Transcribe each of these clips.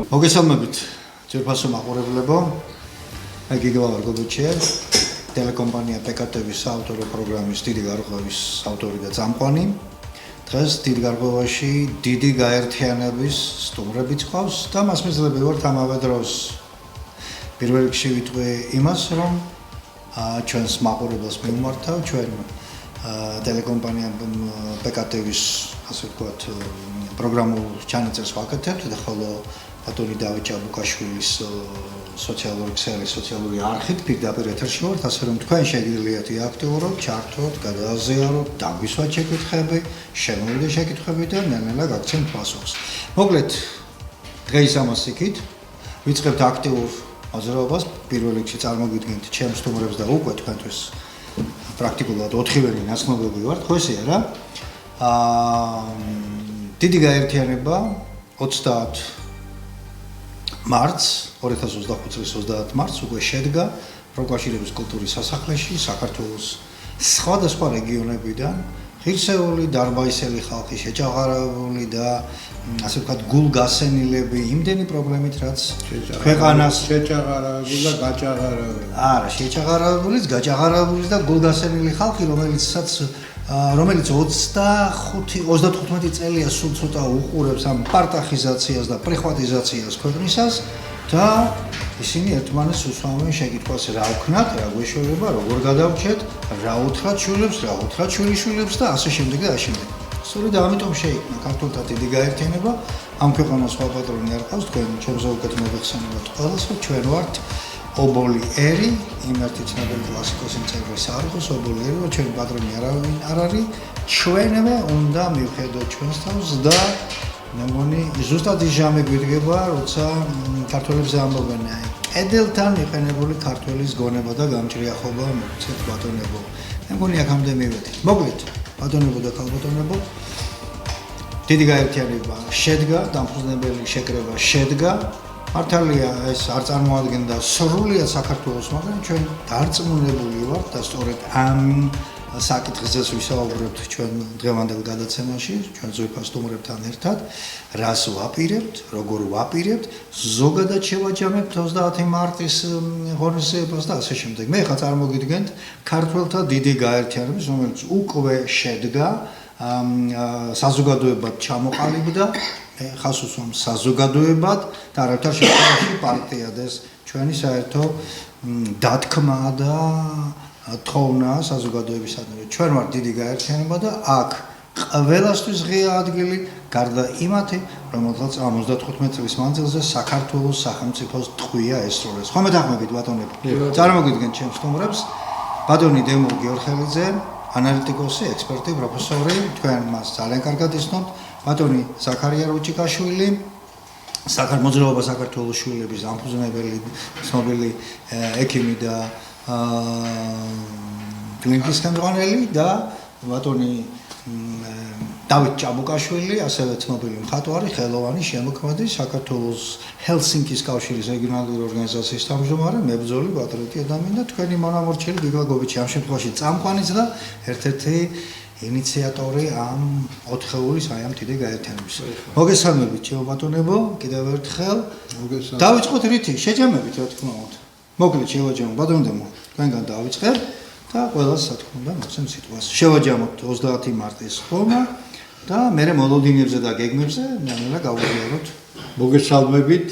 მოგესალმებით ძვირფასო მაყურებლებო, მე გიგა ვარგობიჩია, ტელეკომპანია PKTV-ის საავტორო პროგრამის დიდი გარღვევის ავტორი და წამყვანი. დღეს დიდ გარღვევაში დიდი გაერთიანების სტუმრებიც ყავს და მას მისლები ვართ ამავე დროს. პირველ რიგში ვიტყვი იმას, რომ ჩვენს მაყურებელს მივმართავ ჩვენ ტელეკომპანია PKTV-ის ასე ვთქვათ პროგრამულ ჩანაწერს ვაკეთებთ და ხოლო ბატონი დავით ჭაბუკაშვილის სოციალური ქსელის სოციალური არხით პირდაპირ ეთერში ვართ, ასე რომ თქვენ შეგიძლიათ აქტიურობთ, ჩართოთ, გადააზიაროთ, დაგვისვათ შეკითხები, შემოვიდეთ შეკითხები და ნელ-ნელა გაგცემთ პასუხს. მოკლედ, დღეს ამას იქით ვიწყებთ აქტიურ მოძრაობას, პირველ რიგში წარმოგიდგენთ ჩემს სტუმრებს და უკვე თქვენთვის პრაქტიკულად 4-ვენი ნაცნობები ვართ, ხო ესე არა? დიდი გაერთიანება 30 მარტს 2025 წლის 30 მარტს უკვე შედგა პროკავშირების კულტურის სასახლეში საქართველოს სხვადასხვა რეგიონებიდან ღირსეული დარბაისელი ხალხი შეჭაღარებული და ასე ვთქვათ გულგასენილები იმდენი პრობლემით რაც ქვეყანას შეჭაღარებული და გაჭაღარებული. არა, შეჭაღარებულიც, გაჭაღარებულიც და გულგასენილი ხალხი, რომელიც 25 წელია სულ ცოტა უყურებს ამ პარტახიზაციას და პრიხვატიზაციას ქვეყნისას და ისინი ერთმანეთს უსვამენ შეკითხვას რა ვქნათ, რა გვეშველება, როგორ გადავრჩეთ, რა უთხრათ შვილებს, რა უთხრათ შვილიშვილებს და ასე შემდეგ და ასე შემდეგ. სწორედ ამიტომ შეიქმნა ქართულთა დიდი გაერთიანება. ამ ქვეყანას სხვა პატრონი არ ყავს, თქვენ ჩემზე უკეთ მოგეხსენებათ ყველას, რომ ჩვენ ვართ ობოლი ერი, იმ ერთი ცნობილი კლასიკოსი მწერლის არხოს, ობოლი ერი, რომ ჩვენი პატრონი არავინ არ არის, ჩვენვე უნდა მივხედოთ ჩვენს თავს და მე მგონი ზუსტად ის ჟამი გვიდგება, როცა ქართველებზე ამბობენ, კედელთან მიყენებული ქართველის გონება და გამჭრიახობა მოგცეთ ბატონებო. მე მგონი აქამდე მივედით. მოკლედ, ბატონებო და ქალბატონებო, დიდი გაერთიანება შედგა, დამფუძნებელი შეკრება შედგა. მართალია ეს არ წარმოადგენდა სრულიად საქართველოს, მაგრამ ჩვენ დარწმუნებული ვართ და სწორედ ამ საკითხზეც ვისაუბრებთ ჩვენ დღევანდელ გადაცემაში, ჩვენ ძვირფას სტუმრებთან ერთად, რას ვაპირებთ, როგორ ვაპირებთ, ზოგადად შევაჯამებთ 30 მარტის ღონისძიებას და ასე შემდეგ. მე ხა წარმოგიდგენთ ქართველთა დიდი გაერთიანების, რომელიც უკვე შედგა, საზოგადოებად ჩამოყალიბდა, ხას უსვამ საზოგადოებად და არაერთარ შემთხვევაში პარტიადეს ჩვენი საერთო დათქმა და თხოვნა საზოგადოებისადმი. ჩვენ ვართ დიდი გაერთიანება და აქ ყველასთვის ღია ადგილი, გარდა იმათი, რომელთაც 55 წლის მანძილზე საქართველოს სახელმწიფოს ტყვია ესროლეს. ხომ მეთანხმებით ბატონები? წარმოგიდგენთ ჩემს სტუმრებს, ბატონი დემურ გიორხელიძე, ანალიტიკოსი, ექსპერტი, პროფესორი, თქვენ მას ძალიან კარგად იცნობთ. ბატონი ზაქარია რუჭიკაშვილი, მოძრაობა საქართველოს შვილების დამფუძნებელი, ცნობილი ექიმი და კლინიკის ხელმძღვანელი და ბატონი დავით ჭაბუკაშვილი, ასევე ცნობილი მხატვარი, ხელოვანი, შემოქმედი, საქართველოს ჰელსინკის კავშირის რეგიონალური ორგანიზაციის თავმჯდომარე, მებრძოლი, პატრიოტი ადამიანი და თქვენი მონამორჩილი გიგა გობიჩი, ამ შემთხვევაში წამყვანიც და ერთ-ერთი ინიციატორი ამ 4-ეულის აი ამ დიდი გაერთიანების. მოგესალმებით, ბატონებო, კიდევ ერთხელ. მოგესალმებით. დავიწყოთ რითი? შეჯამებით, რა თქმა უნდა. მოკლედ შევაჯამოთ, ბატონებო, თქვენგან დავიწყებ და ყველას რა თქმა უნდა მოგცემ სიტყვას. შევაჯამოთ 30 მარტის ხომა და მერე მოლოდინებზე და გეგმებზე ნელა გავუზიაროთ. მოგესალმებით.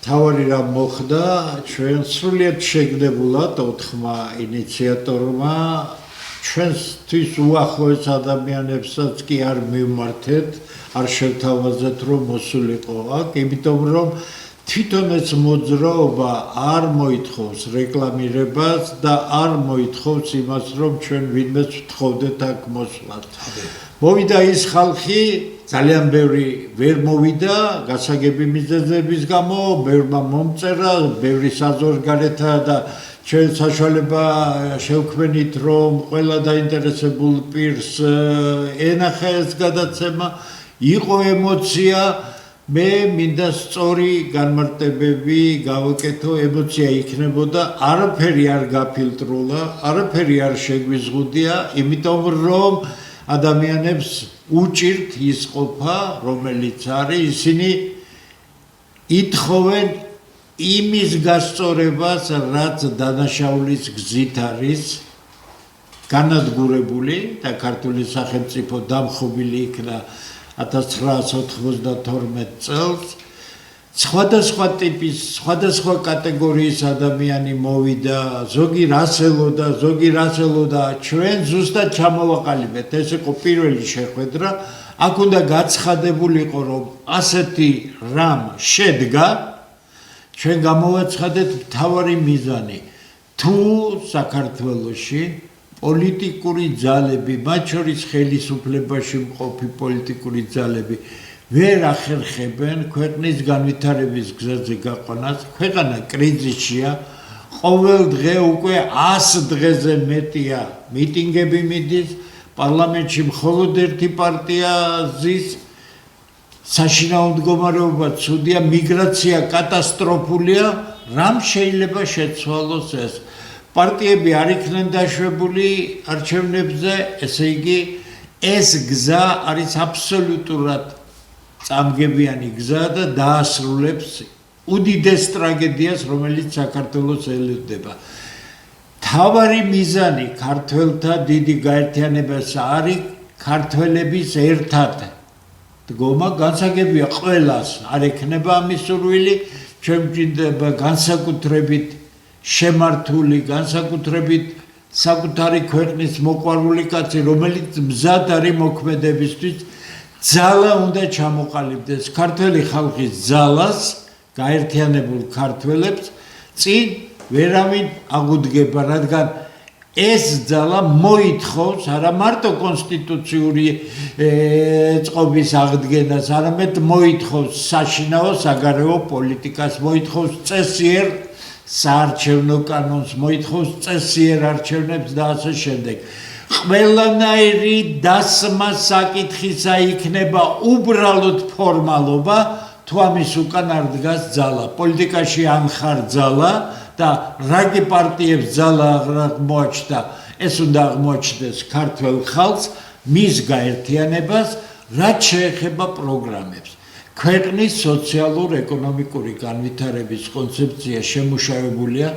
თავარი რა მოხდა, ჩვენ სრულიად შეგდებულად 4-მა ინიციატორმა ჩვენთვის უახლოეს ადამიანებსაც კი არ მივმართეთ, არ შევთავაზეთ რომ მოსულიყო აქ, იმიტომ რომ თვითონ ეს მოძრაობა არ მოითხოვს რეკლამირებას და არ მოითხოვს იმას, რომ ჩვენ ვინმეს ვთხოვდეთ აქ მოსვლას. მოვიდა ის ხალხი, ძალიან ბევრი ვერ მოვიდა გასაგები მიზეზების გამო, ბევრმა მომწერა, ბევრი საზღვარგარეთ და ჩვენ საშუალება შევქმნით, რომ ყველა დაინტერესებულ პირს ენახა ეს გადაცემა, იყო ემოცია, მე მინდა სწორი განმარტებები გავაკეთო, ემოცია იქნებოდა, არაფერი არ გაფილტრულა, არაფერი არ შეგვიზღუდია, იმიტომ რომ ადამიანებს უჭირთ ის ყოფა, რომელიც არის, ისინი ითხოვენ იმის გასწორებას, რაც დანაშაულის გზით არის განადგურებული და ქართული სახელმწიფო დამხობილი იქნა 1992 წელს. სხვადასხვა ტიპის, სხვადასხვა კატეგორიის ადამიანი მოვიდა, ზოგი რასელოდა, ჩვენ ზუსტად ჩამოვაყალიბეთ, ეს იყო პირველი შეხვედრა, აქ უნდა გაცხადებულიყო, რომ ასეთი რამ შედგა, ჩვენ გამოვაცხადეთ მთავარი მიზანი, თუ საქართველოში პოლიტიკური ძალები, მათ შორის ხელისუფლებაში მყოფი პოლიტიკური ძალები ვერ ახერხებენ ქვეყნის განვითარების გზაზე გაყვანას, ქვეყანა კრიზისშია, ყოველ დღე უკვე 100 დღეზე მეტია მიტინგები მიდის, პარლამენტში მხოლოდ ერთი პარტია ზის, საშინაო მდგომარეობა ცუდია, მიგრაცია კატასტროფულია, რამ შეიძლება შეცვალოს ეს? პარტიები არ იქნენ დაშვებული არჩევნებზე, ესე იგი ეს გზა არის აბსოლუტურად წამგებიანი გზა და დაასრულებს უდიდეს ტრაგედიას, რომელიც საქართველოს ელოდება. მთავარი მიზანი ქართველთა დიდი გაერთიანებას არის ქართველების ერთად დგომა, განსაგებია ყველას არ ექნება ამის სურვილი, ჩვენ გვჭირდება განსაკუთრებით შემართული, განსაკუთრებით საკუთარი ქვეყნის მოყვარული კაცი, რომელიც მზად არის მოქმედებისთვის, ძალა უნდა ჩამოყალიბდეს ქართველი ხალხის ძალას, გაერთიანებულ ქართველებს წინ ვერავინ აღუდგება, რადგან ეს ძალა მოითხოვს არა მარტო კონსტიტუციური წყობის აღდგენას, არამედ მოითხოვს საშინაო საგარეო პოლიტიკას, მოითხოვს წესიერ საარჩევნო კანონს, მოითხოვს წესიერ არჩევნებს და ასე შემდეგ. ყველანაირი დასმა საკითხისა იქნება უბრალოდ ფორმალობა, თუ ამის უკან არ დგას ძალა. პოლიტიკაში ან ხარ ძალა და რაგი პარტიებს ძალა აღმოაჩნდა, ეს უნდა აღმოაჩნდეს ქართველ ხალხს, მის გაერთიანებას, რაც შეეხება პროგრამებს. ქვეყნის სოციალურ-ეკონომიკური განვითარების კონცეფცია შემუშავებულია,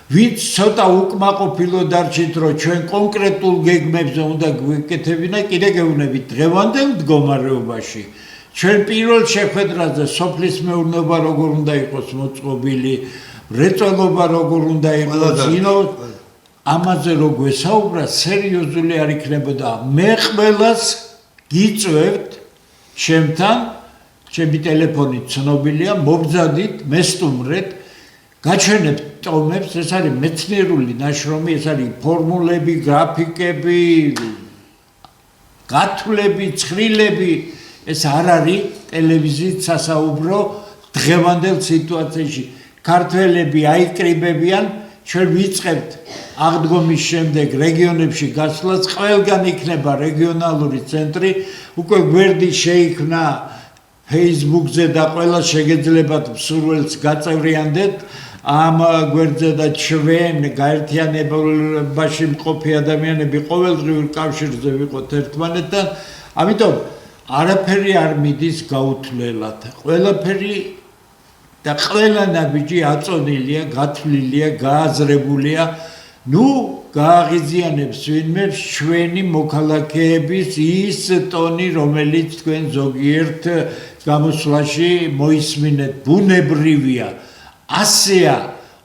ვინც ცოტა უკმაყოფილო დარჩით, რომ ჩვენ კონკრეტულ გეგმებზე უნდა გვეკეთებინა, კიდე გეუბნებით დღევანდელ მდგომარეობაში. ჩვენ პირველ შეხვედრაზე სოფლის მეურნეობა როგორ უნდა იყოს მოწყობილი, მრეწველობა როგორ უნდა იყოს, ამაზე რო გვესაუბრა, სერიოზული არ იქნებოდა. მე ყველას გიწევთ ჩემთან, ჩემი ტელეფონი ცნობილია, მობრძადით, მესტუმრეთ, გაჩვენებთ ტომებს, ეს არის მეცნიერული ნაშრომი, ეს არის ფორმულები, გრაფიკები, გათვლები, ცხრილები, ეს არ არის ტელევიზიით სასაუბრო დღევანდელ სიტუაციაში. ქართველები აიკრიბებიან, ჩვენ ვიწყებთ აღდგომის შემდეგ რეგიონებში გასვლას, ყველგან იქნება რეგიონალური ცენტრი, უკვე გვერდი შეიქმნა Facebook-ზე და ყველა შეგეძლებათ მსურველს გაწევრიანდეთ ამ გვერდზე და ჩვენ გაერთიანებაში მყოფი ადამიანები ყოველდღიურ კავშირზე ვიყოთ ერთმანეთთან, ამიტომ არაფერი არ მიდის გაუთვლელად, ყველაფერი და ყველა ნაბიჯი აწონილია, გათვლილია, გააზრებულია, გააღიზიანებს ვინმე ჩვენი მოქალაქეების ის ტონი, რომელიც თქვენ ზოგიერთ გამოსვლაში მოისმინეთ, ბუნებრივია. ასეა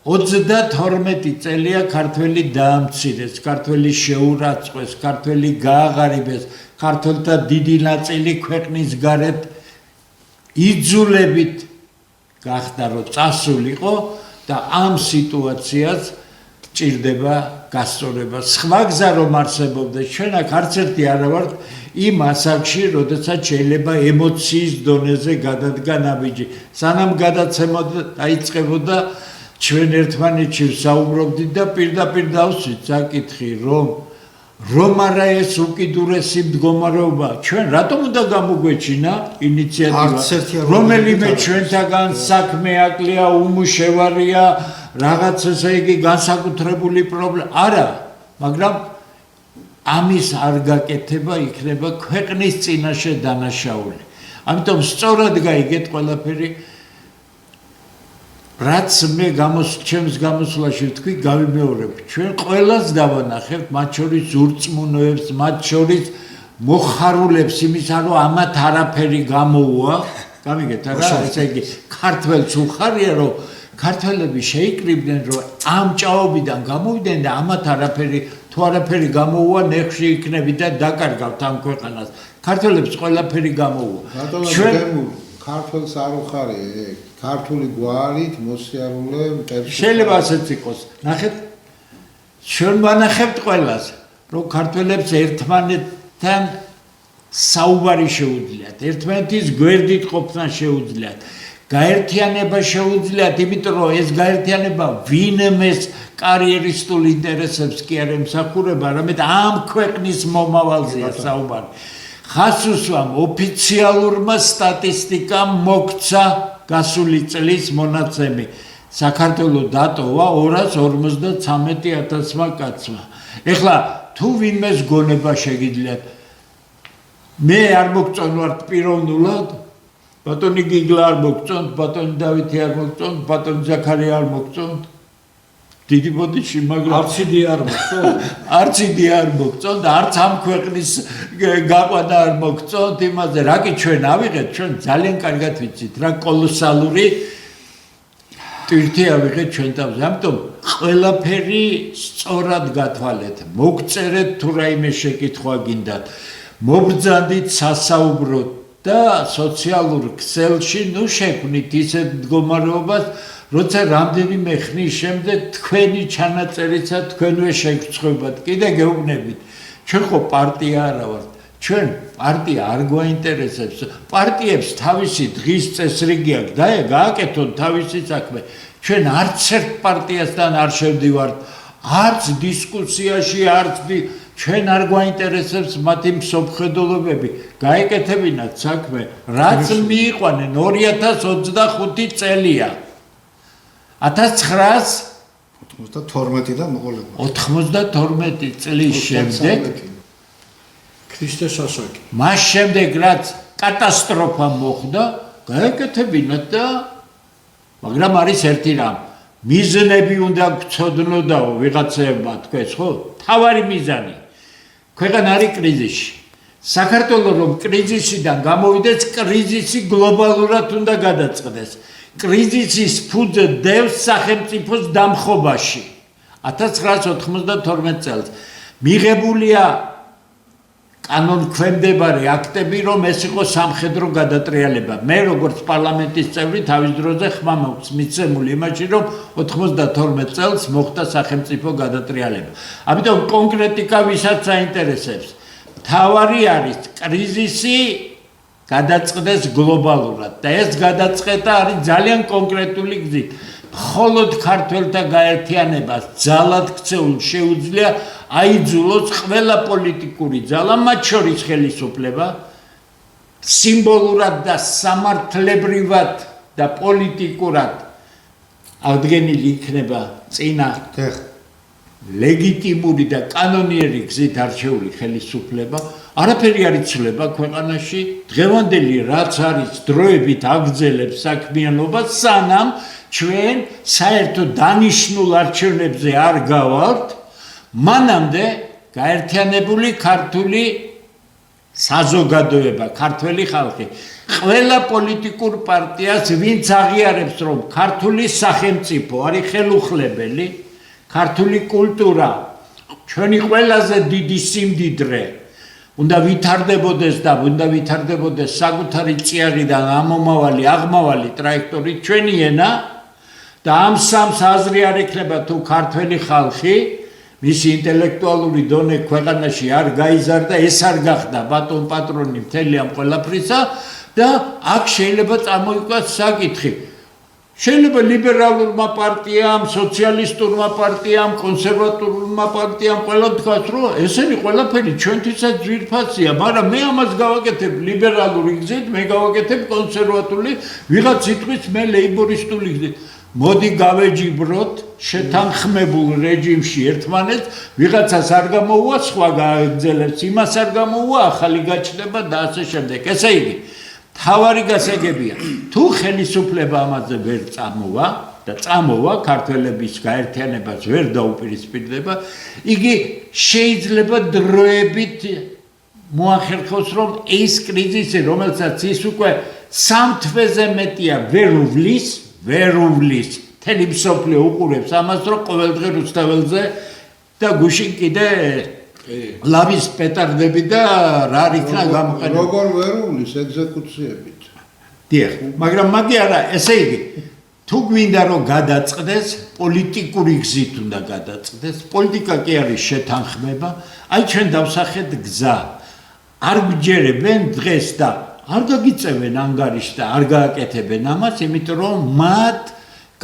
32 წელია ქართველი დაამცირეს, ქართველი შეურაცხყვეს, ქართველი გააღარიბეს, ქართველთა დიდი ნაწილი ქვეყნის გარეთ იძულებით გახდა რომ წასულიყო და ამ სიტუაციას ჭირდება გასწორება. სხვა გზა რომ არსებობდეს, ჩვენ აქ არც ერთი არა ვართ იმ ასაკში, როდესაც შეიძლება ემოციის დონეზე გადადგა ნაბიჯი. სანამ გადაცემა დაიწყებოდა, ჩვენ ერთმანეთში ვსაუბრობდით და პირდაპირ დავსვით საკითხი, რომ არა ეს უკიდურესი მდგომარეობა, ჩვენ რატომ უნდა გამოგვეჩინა ინიციატივა, რომელიმე ჩვენთაგან საქმე აკლია, უმუშევარია, რაღაც ესე იგი განსაკუთრებული პრობლემა, არა, მაგრამ ამის არ გაკეთება იქნება ქვეყნის წინაშე დანაშაული. ამიტომ სწორად გაიგეთ ყველაფერი, რაც მე ჩემს გამოსვლაში ვთქვი, გავიმეორებ. ჩვენ ყველას დავანახებთ, მათ შორის ურწმუნოებს, მათ შორის მოხარულებს იმისა, რომ ამათ არაფერი გამოუვა. გამიგეთ რა, ესე იგი, ქართველს უხარია, რომ ქართველები შეიკრიბდნენ, რომ ამ ჭაობიდან გამოვიდნენ და ამათ არაფერი, თუ არაფერი გამოუვა, ნეხში იქნებით და დაკარგავთ ამ ქვეყანას. ქართველებს ყველაფერი გამოუვა. ჩვენ ქართველს არ უხარია ეგ. ქართული გვარით მოსიარულე შეიძლება ასეც იყოს. ნახეთ, ჩვენ ვანახებთ ყველას, რომ ქართველებს ერთმანეთთან საუბარი შეუძლიათ, ერთმანეთის გვერდით ყოფნა შეუძლიათ, გაერთიანება შეუძლიათ, იმიტომ რომ ეს გაერთიანება ვინმეს კარიერისტულ ინტერესებს კი არ ემსახურება, არამედ ამ ქვეყნის მომავალზეა საუბარი. ხასუსვამ ოფიციალურმა სტატისტიკამ მოგცა გასული წლის მონაცემი. საქართველოს დატოვა 253,000 კაცმა. ეხლა თუ ვინმეს გონება შეგიძლიათ, მე არ მოგწონვართ პიროვნულად, ბატონი გიგლა არ მოგწონთ, ბატონი დავითი არ მოგწონთ, ბატონი ზაქარია არ მოგწონთ. დიდი ბოდიში, მაგრამ არც იდი არ მოგწონთ. არც იდი არ მოგწონთ, არც ამ ქვეყნის გაყვანა არ მოგწონთ, იმაზე რა კი ჩვენ ავიღეთ, ჩვენ ძალიან კარგად ვიცით, რა კოლოსალური ტვირთი ავიღეთ ჩვენ თავზე. ამიტომ ყველაფერი სწორად გათვალეთ, მოგწერეთ თუ რაიმე შეკითხვა გინდათ, მობრძანდით სასაუბროდ და სოციალურ ქსელში ნუ შექმნით ისეთ მდგომარეობას, როცა რამდენიმე ხნის შემდეგ თქვენი ჩანაწერიცა თქვენვე შეგრცხვებათ. კიდე გეუბნებით, ჩვენ ხო პარტია არა ვართ. ჩვენ პარტია არ გვაინტერესებს. პარტიებს თავისი დღის წესრიგი აქვს და გააკეთონ თავისი საქმე. ჩვენ არც ერთ პარტიასთან არ შევდივართ, არც დისკუსიაში, ჩვენ არ გვაინტერესებს მათი მსოფლმხედველობები. გაეკეთებინათ საქმე, რაც მიიყვანენ 2025 წელია. 1992-დან მოყოლებული. 92 წლის შემდეგ ქრისტეს ასაკი. მას შემდეგ რაც კატასტროფა მოხდა, გაეკეთებინათ და მაგრამ არის ერთი რამ. მიზნები უნდა გწოდნოდაო ვიღაცებმა თქვენს, ხო? თავარი მიზანი. ქვეყანა არის კრიზისში. საქართველოს რომ კრიზისიდან გამოვიდეს, კრიზისი გლობალურად უნდა გადაწყდეს. კრიზისის ფუძე დევს სახელმწიფოს დამხობაში. 1992 წელს მიღებულია კანონქვემდებარე აქტები, რომ ეს იყო სამხედრო გადატრიალება. მე როგორც პარლამენტის წევრი თავის დროზე ხმა მაქვს მიცემული იმაში, რომ 92 წელს მოხდა სახელმწიფო გადატრიალება. ამიტომ კონკრეტიკა ვისაც საინტერესებს. თავარი არის კრიზისი გადაწყდეს გლობალურად და ეს გადაწყება არის ძალიან კონკრეტული გზით. მხოლოდ ქართველთა გაერთიანებას ძალად ქცეულ შეუძლია აიძულოს ყველა პოლიტიკური ძალა, მათ შორის ხელისუფლება, სიმბოლურად და სამართლებრივად და პოლიტიკურად აღდგენილი იქნება წინა ლეგიტიმური და კანონიერი გზით არჩეული ხელისუფლება. არაფერი არ იცვლება ქვეყანაში, დღევანდელი რაც არის დროებით აგრძელებს საქმიანობას, სანამ ჩვენ საერთო დანიშნულ არჩევნებზე არ გავალთ, მანამდე გაერთიანებული ქართული საზოგადოება, ქართველი ხალხი, ყველა პოლიტიკურ პარტიას, ვინც აღიარებს, რომ ქართული სახელმწიფო არის ხელუხლებელი, ქართული კულტურა, ჩვენი ყველაზე დიდი სიმდიდრე, უნდა ვითარდებოდეს და უნდა ვითარდებოდეს საკუთარი წიაღიდან ამომავალი, აღმავალი ტრაექტორით ჩვენი ენა და ამ სამს აზრი არ ექნება თუ ქართველი ხალხი მისი ინტელექტუალური დონე ქვეყანაში არ გაიზარდა, ეს არ გახდა ბატონ პატრონი მთელი ამ ყველაფრისა და აქ შეიძლება წამოიყვანოს საკითხი. შეიძლება ლიბერალურმა პარტიამ, სოციალისტურმა პარტიამ, კონსერვატულურმა პარტიამ ყველა თქვათ, რომ ესენი ყველაფერი ჩვენთვისაც ძვირფასია, მაგრამ მე ამას გავაკეთებ ლიბერალური გზით, მე გავაკეთებ კონსერვატული, ვიღაც იტყვის მე ლეიბორისტული გზით. მოდი გავეჯიბროთ შეთანხმებულ რეჟიმში ერთმანეთს, ვიღაცას არ გამოუვა, სხვა გააგრძელებს, იმას არ გამოუვა, ახალი გაჩნდება და ასე შემდეგ. ესე იგი, თავარი გასაგებია, თუ ხელისუფლება ამაზე ვერ წამოვა და წამოვა ქართველების გაერთიანებას ვერ დაუპირისპირდება, იგი შეიძლება დროებით მოახერხოს, რომ ეს კრიზისი, რომელსაც ის უკვე 3 თვეზე მეტია ვერ უვლის, მთელი მსოფლიო უყურებს ამას, რომ ყოველდღე რუსთაველზე და გუშინ კიდე ლავის პეტარდები და რა იქნა გამოყენება. როგორ ვერ უვლის ეგზეკუციებით. დიახ, მაგრამ მაგი არა, ესე იგი, თუ გვინდა რომ გადაწყდეს, პოლიტიკური გზით უნდა გადაწყდეს, პოლიტიკა კი არის შეთანხმება, აი ჩვენ დავსახეთ გზა. არ გვჯერებენ დღეს და არ გაგიწევენ ანგარიშს და არ გააკეთებენ ამას, იმიტომ რომ მათ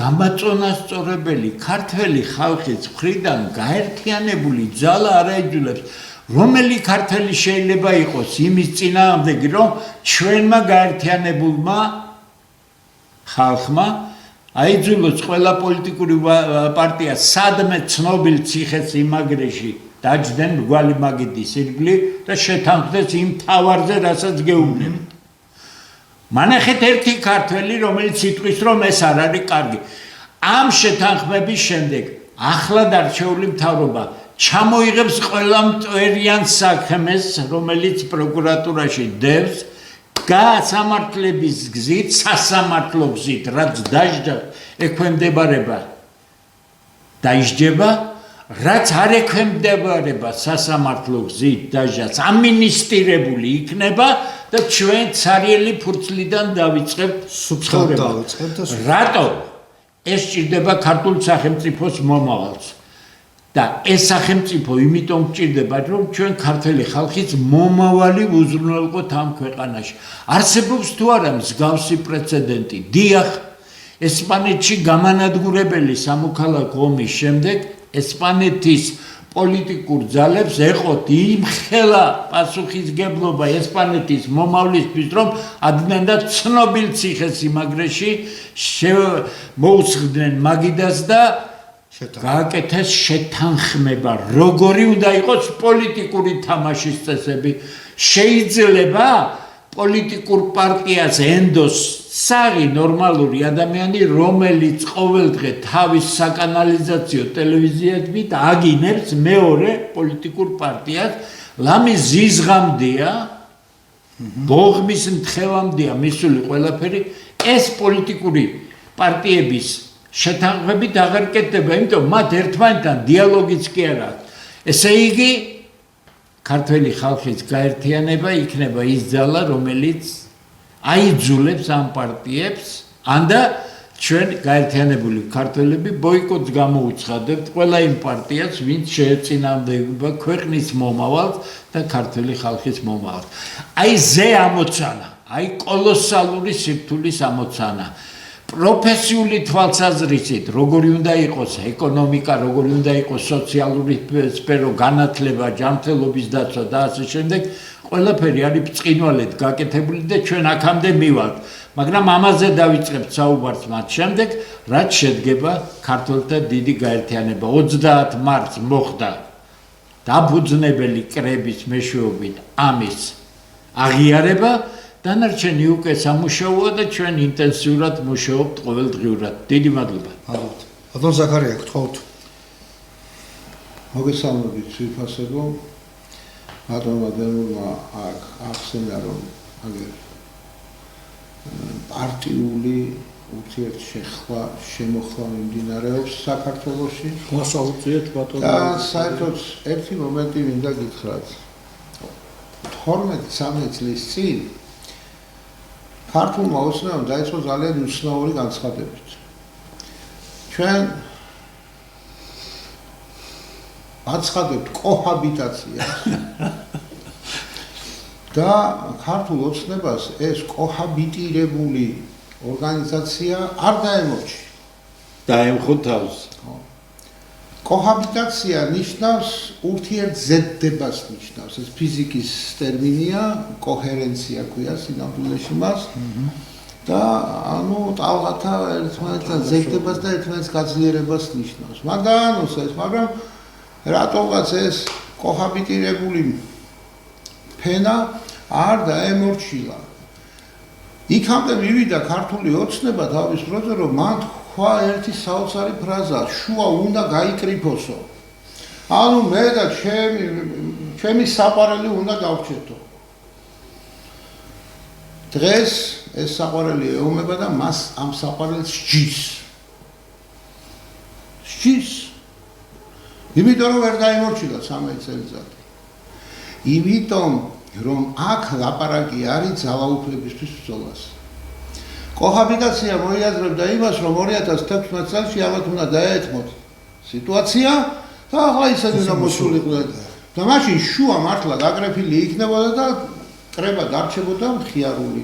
გამაწონასწორებელი ქართველი ხალხის მხრიდან გაერთიანებული ძალა არ აიძულებს, რომელი ქართველი შეიძლება იყოს იმის წინააღმდეგ, რომ ჩვენმა გაერთიანებულმა ხალხმა აიძულოს ყველა პოლიტიკური პარტია სადმე ცნობილ ციხესიმაგრეში დაჯდნენ მრგვალი მაგიდის ირგვლივ და შეთანხმდეს იმ თავარზე, რასაც გეუბნებათ. მანახეთ ერთი ქართველი, რომელიც იტყვის, რომ ეს არ არის კარგი. ამ შეთანხმების შემდეგ ახლად არჩეული მთავრობა ჩამოიღებს ყველა მტვერიან საქმეს, რომელიც პროკურატურაში დევს, გასამართლების გზით, სასამართლო გზით, რაც დაждდა, ექვემდებარება დაიჯდება, რაც არ ექვემდებარება სასამართლო გზით დაჟდას, ამინისტირებული იქნება და ჩვენ ცარიელი ფურცლიდან დავიწყებთ ცხოვრება. რატო? ეს ჭირდება ქართულ სახელმწიფოს მომავალს. და ეს სახელმწიფო იმიტომ გჭირდება, რომ ჩვენ ქართველი ხალხის მომავალი უზრუნველყოთ ამ ქვეყანაში. არსებობს თუ არა მსგავსი პრეცედენტი? დიახ, ესპანეთში გამანადგურებელი სამოქალაქო ომის შემდეგ ესპანეთის პოლიტიკურ ძალებს ეყოთ იმხელა პასუხისგებლობა ესპანეთის მომავლისთვის, რომ ადგნენ და ცნობილ ციხესიმაგრეში მოუსხდნენ მაგიდას და გააკეთეს შეთანხმება, როგორი უნდა იყოს პოლიტიკური თამაშის წესები. შეიძლება პოლიტიკურ პარტიას ენდოს საღი ნორმალური ადამიანი, რომელიც ყოველდღე თავის საკანალიზაციო ტელევიზიებით აგინებს მეორე პოლიტიკურ პარტიას, ლამი ზიზღამდეა, ბოღმის მთხოვამდეა მისული ყველაფერი, ეს პოლიტიკური პარტიების შეთანხმებით აღარ კეთდება, იმიტომ მათ ერთმანეთთან დიალოგიც კი არ აქვს. ესე იგი, ქართველი ხალხის გაერთიანება იქნება ის ძალა, რომელიც აიძულებს ამ პარტიებს, ანდა ჩვენ გაერთიანებული ქართველები ბოიკოტს გამოუცხადებთ ყველა იმ პარტიას, ვინც შეეწინააღმდეგება ქვეყნის მომავალს და ქართველი ხალხის მომავალს. აი ზე ამოცანა, აი კოლოსალური სიფთულის ამოცანა. პროფესიული თვალსაზრისით, როგორი უნდა იყოს ეკონომიკა, როგორი უნდა იყოს სოციალური სფერო, განათლება, ჯანმრთელობის დაცვა და ასე შემდეგ, ყველაფერი არის ბრწყინვალედ გაკეთებული და ჩვენ აქამდე მივალთ. მაგრამ ამაზე დავიწყებთ საუბარს მათ შემდეგ, რაც შედგება ქართველთა დიდი გაერთიანება. 30 მარტს მოხდა დაფუძნებელი კრების მეშვეობით ამის აღიარება. დანარჩენი უკვე სამუშაოა და ჩვენ ინტენსიურად მუშაობთ ყოველდღიურად. დიდი მადლობა. ბატონ ზაქარია, გთხოვთ. მოგესალმებით ძვირფასებო. ბატონმა დემურმა აქ ახსენა, რომ აგერ პარტიული ურთიერთშეხვა შემოხლა მიმდინარეობს საქართველოში. მოსაუწიეთ ბატონო. და საერთოდ ერთი მომენტი მინდა გითხრათ. 12-13 წლის წინ ქართულმა ოცნებამ დაიწყო ძალიან უცნაური განცხადებით. ჩვენ აცხადებთ კოჰაბიტაციას და ქართულ ოცნებას ეს კოჰაბიტირებული ორგანიზაცია არ დაემორჩილა. დაემხო თავს. კოჰაბიტაცია ნიშნავს ურთიერთზედდებას ნიშნავს. ეს ფიზიკის ტერმინია, კოჰერენცია ქვია სინამდვილეში მას. და ანუ ტალღათა ერთმანეთთან ზედდებას და ერთმანეთის გაძლიერებას ნიშნავს. მაგანოს ეს, მაგრამ რატომღაც ეს კოჰაბიტირებული ფენა არ დაემორჩილა. იქამდე მივიდა ქართული ოცნება თავის დროზე, რომ მან თქვა ერთი საოცარი ფრაზა, შუა უნდა გაიკრიფოსო. ანუ მე და ჩემი საყვარელი უნდა დავჭეთო. დღეს ეს საყვარელი ეომება და მას ამ საყვარელს სჯის. სჯის. იმიტომ რომ ვერ დაიმორჩილა 13 წელიწადი. იმიტომ რომ აქ ლაპარაკი არის ძალაუფლებისთვის ბრძოლას. კოჰაბიტაცია მოიაზრებდა იმას, რომ 2016 წელს ალბათ უნდა დაეთმოთ სიტუაცია და ახლა ისინი უნდა მოსულიყვნენ. და მაშინ შუა მართლა გაკრეფილი იქნებოდა და კრება დარჩებოდა მხიარული.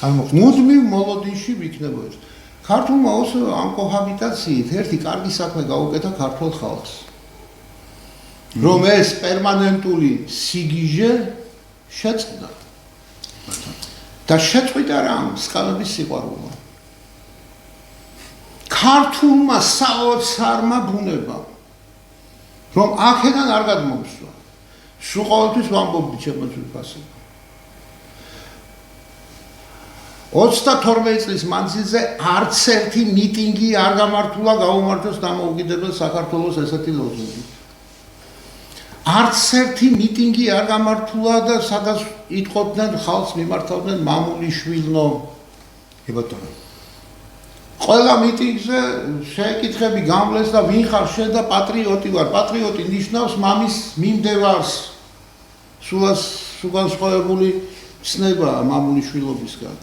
მუდმივ მოლოდინში ვიქნებოდა. ქართულმა ოცნებამ ამ კოჰაბიტაციით ერთი კარგი საქმე გაუკეთა ქართულ ხალხს. რომ ეს პერმანენტული სიგიჟე შეწყდა. და შეწყვიტა რამ სკალების სიყვარულმა. ქართულმა საოცარმა ბუნებამ რომ აქედან არ გადმომსვლა. სულ ყოველთვის ვამბობდი ჩემო ძვირფასებო. 22 წლის მანძილზე არც ერთი მიტინგი არ გამართულა გაუმართოს დამოუკიდებელ საქართველოს ესეთი ლოზუნგი. არც ერთი მიტინგი არ გამართულა და სადაც იტყობდნენ ხალხს მიმართავდნენ მამულიშვილნო. კი ბატონო. ყველა მიტინგზე შეკითხები გამლეს და ვინ ხარ შენ და პატრიოტი ვარ. პატრიოტი ნიშნავს მამის მიმდევარს. სულ განსხვავებული ცნებაა მამულიშვილობისგან.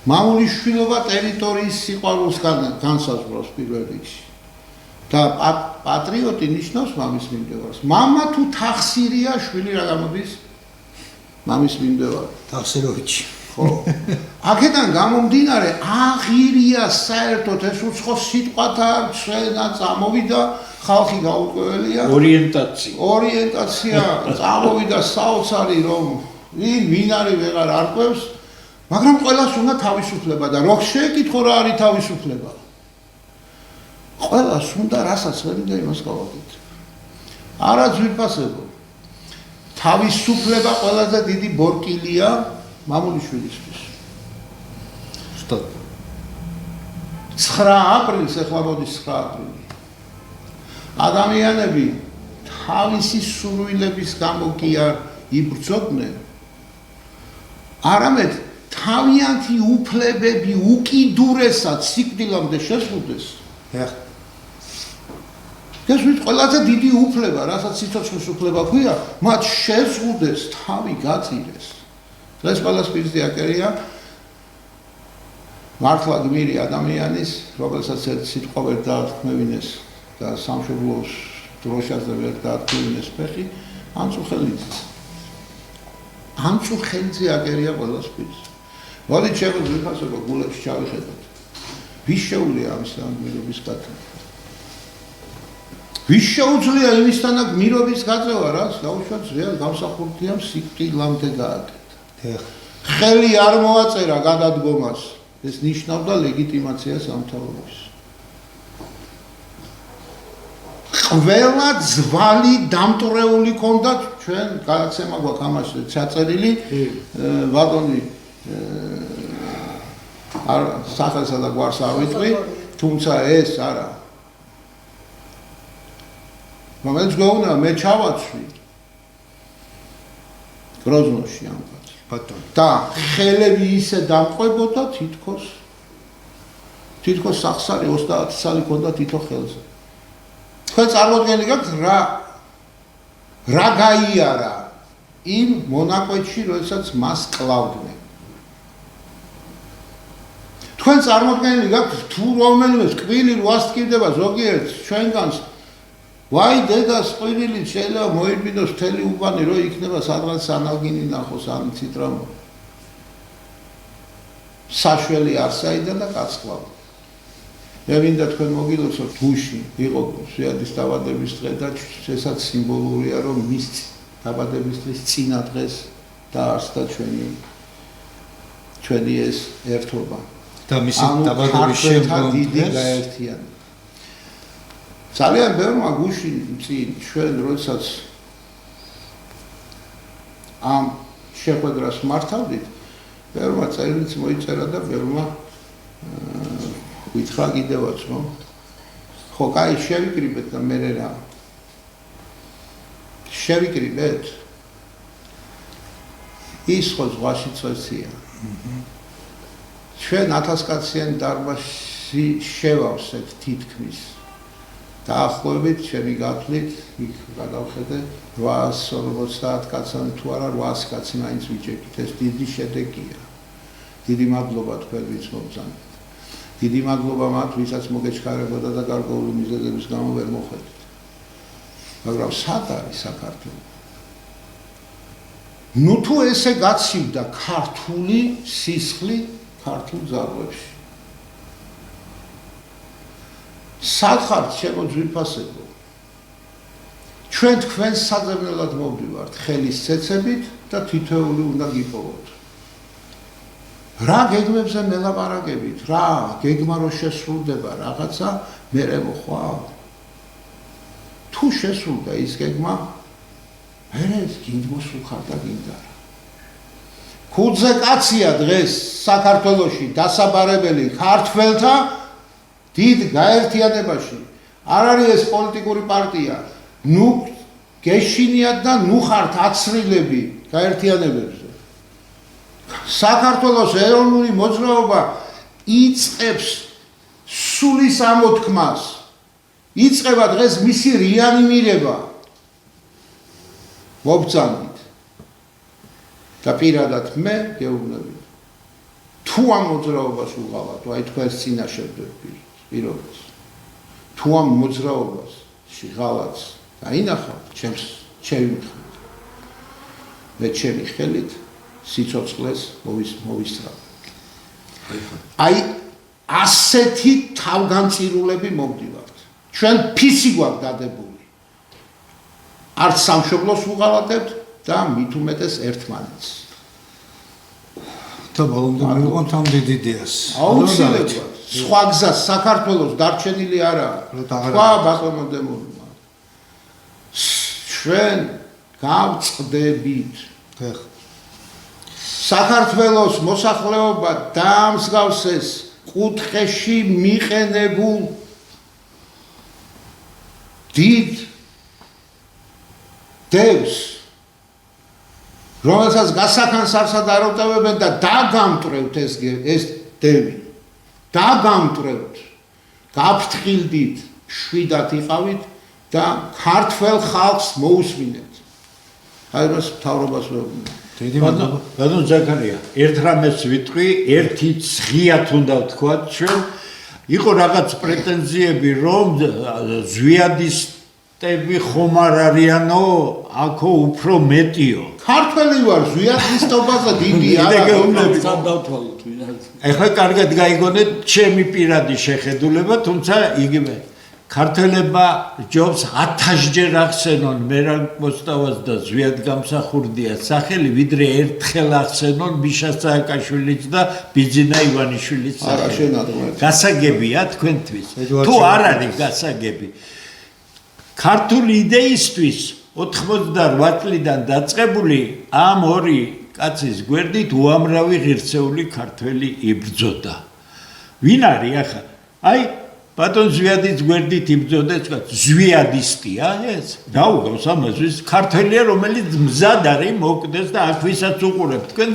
მამულიშვილობა ტერიტორიის სიყვარულს განსაზღვრავს პირველ რიგში. და პატრიოტი ნიშნავს მამის მიმდევარს. მამა თუ თახსირია, შვილი რა გამოდის? მამის მიმდევარი. თახსიროვიჩი. ხო. აქედან გამომდინარე, აღირია საერთოდ ეს უცხო სიტყვათა ჩვენა წამოვიდა, ხალხი გაურკვეველია. ორიენტაცია წამოვიდა საოცარი, რომ ვინ არის ვეღარ არკვევს, მაგრამ ყველას უნდა თავისუფლება და რო შეეკითხო რა არის თავისუფლება. ყველას უნდა რასაც ვერ უნდა იმას გავაკეთო. არა ძვირფასებო. თავისუფლება ყველაზე დიდი ბორკილია მამულიშვილისთვის. სტოპ. 9 აპრილს ეხლა მოდის 9 აპრილი. ადამიანები თავისი სურვილების გამო კი არ იბრძოდნენ. არამედ თავიანთი უფლებები უკიდურესად სიკვდილამდე შეზღუდეს. ეს ყველაზე დიდი უფლება, რასაც სიცოცხლის უფლება ქვია, მათ შეზღუდეს, თავი გაწირეს. დღეს ყველას პირზე აკერია მართლა გმირი ადამიანის, რომელსაც ერთ სიტყვა ვერ დაათქმევინეს და სამშობლოს დროშაზე ვერ დაათქმევინეს ფეხი, ამწუხელიძის. ამწუხელიძე აკერია ყველას პირზე. მოდით ჩემო ძვირფასებო გულებში ჩავიხედოთ. ვის შეუძლია ამის გმირობის გაწევა? ვის შეუძლია იმისთანა გმირობის გაწევა, რაც დაუშვათ ზეა გამსახურდია სიკვდილამდე გააკეთა. ხელი არ მოაწერა გადადგომას. ეს ნიშნავდა ლეგიტიმაციას ამთავრობის. ყველა ძვალი დამტვრეული ქონდათ ჩვენ გადაცემა გვაქვს ამაში ჩაწერილი ბატონი არ სახელსა და გვარს არ ვიტყვი, თუმცა ეს არა. რომელიც გვეუბნა მე ჩავაცვი გროზნოში ამ ბატონო. და ხელები ისე დამყვებოდა თითქოს სახსარი 30 წელი ქონდა თითო ხელზე. თქვენ წარმოდგენილი გაქვთ რა გაიარა იმ მონაკვეთში, როდესაც მას კლავდნენ. თქვენ წარმოდგენილი გაქვთ თუ რომელიმე კვილი რვას ტკივდება ზოგიერთ ჩვენგანს ვაი დედას ყვირილი შეიძლება მოიბინოს მთელი უბანი რო იქნება სადღაც სანალგინი ნახოს ან ციტრამო. საშველი არსაიდან და კაცკლავდა. მე მინდა თქვენ მოგილოცოთ გუში იყო ზვიადის დაბადების დღე და ესაც სიმბოლურია რომ მის დაბადების დღის წინა დღეს დაარსდა ჩვენი ეს ერთობა და მისი დაბადების შემდგომ დიდი გაერთიანება. ძალიან ბევრმა გუში წინ ჩვენ როდესაც ამ შეხვედრას მართავდით ბევრმა წერილიც მოიწერა და ბევრმა ვითხრა კიდევაც რომ ხო კაი შევიკრიბეთ და მე რა შევიკრიბეთ ის ხო ზღვაში წესია ჩვენ 1000 კაციან დარბაზში შევავსეთ თითქმის დაახლოებით ჩემი გათვლით იქ გადავხედე 850 კაცანი თუ არა 800 კაცი მაინც ვიჭერთ ეს დიდი შედეგია დიდი მადლობა თქვენ ვინც მოგზავნეთ დიდი მადლობა მათ ვისაც მოგეჩქარებოდა და გარკვეული მიზეზების გამო ვერ მოხვედით მაგრამ სად არის საქართველო ნუ თუ ესე გაცივდა ქართული სისხლი ქართულ ძაღლებში სათხართ შემოძვირფასებო ჩვენ თქვენ საძებნელად მოვდივართ ხელის ცეცებით და თითოეული უნდა გიპოვოთ რა გეგმებზე მელაპარაკებით რა გეგმა რო შესრულდება რაღაცა მერე მოხვალ თუ შესრულდა ის გეგმა მერე გინდმოსულხარ და გინდა ხუძე კაცია დღეს საქართველოში დასაბარებელი ქართველთა დიდ გაერთიანებაში არ არის ეს პოლიტიკური პარტია ნუ გეშინიათ და ნუ ხართ აცრილები გაერთიანებებზე საქართველოს ეროვნული მოძრაობა იწყებს სულის ამოთქმას იწყება დღეს მისი რეანიმირება მობრძანით და პირადად მე გეუბნები თუ ამ მოძრაობას უღალატ აი თქვენს წინაშე პირობას თუ ამ მოძრაობას ღალატს დაინახავთ ჩემი მხარით მე ჩემი ხელით სიცოცხლეს მოვისწრაფ აი ასეთი თავგანწირულები მოვდივართ ჩვენ ფისი გვაქვს დადებული არც სამშობლოს უღალატებთ და მით უმეტეს ერთმანეთს და ბოლომდე მივიღოთ ამ დიდ იდეას აუცილებლად სხვა გზა საქართველოს დარჩენილი არაა თქვა ბატონო დემურმა ჩვენ გავწყდებით საქართველოს მოსახლეობა დაამსგავსეს კუთხეში მიყენებულ დიდ დევს რომელსაც გასახანსარსად აროტევებენ და დაგამტრევთ ეს დევი დაგამტრევთ გაფრთხილდით შვიდად იყავით და ქართველ ხალხს მოусმინეთ აი მას მთავრობას ვეუბნები ბატონ ზაქარია ერთ რამეს ვიტყვი ერთი ცხიათ უნდა ვთქვა ჩვენ იყო რაღაც პრეტენზიები რომ ზვიადისტები ხომ არ არიანო აქო უფრო მეტიო ქართველი ვარ ზვიადისტობაზე დიდი არა ეხლა კარგად გაიგონეთ ჩემი პირადი შეხედულება თუმცა იგივე ქართველებმა ჯობს 1000-ჯერ ახსენონ მერანკოსტავას და ზვიად გამსახურდია სახელი ვიდრე ერთხელ ახსენონ მიშა სააკაშვილიც და ბიძინა ივანიშვილიც სახელი გასაგებია თქვენთვის თუ არ არის გასაგები ქართული იდეისთვის 88 წლიდან დაწყებული ამ ორი კაცის გვერდით უამრავი ღირსეული ქართველი იბრძოდა ვინ არის ახლა აი ბატონ ზვიადის გვერდით იბრძოდეს ზვიადისტია ეს რა უგავს ამას ქართველია რომელიც მზად არის მოკდეს და აქ ვისაც უყურებთ თქვენ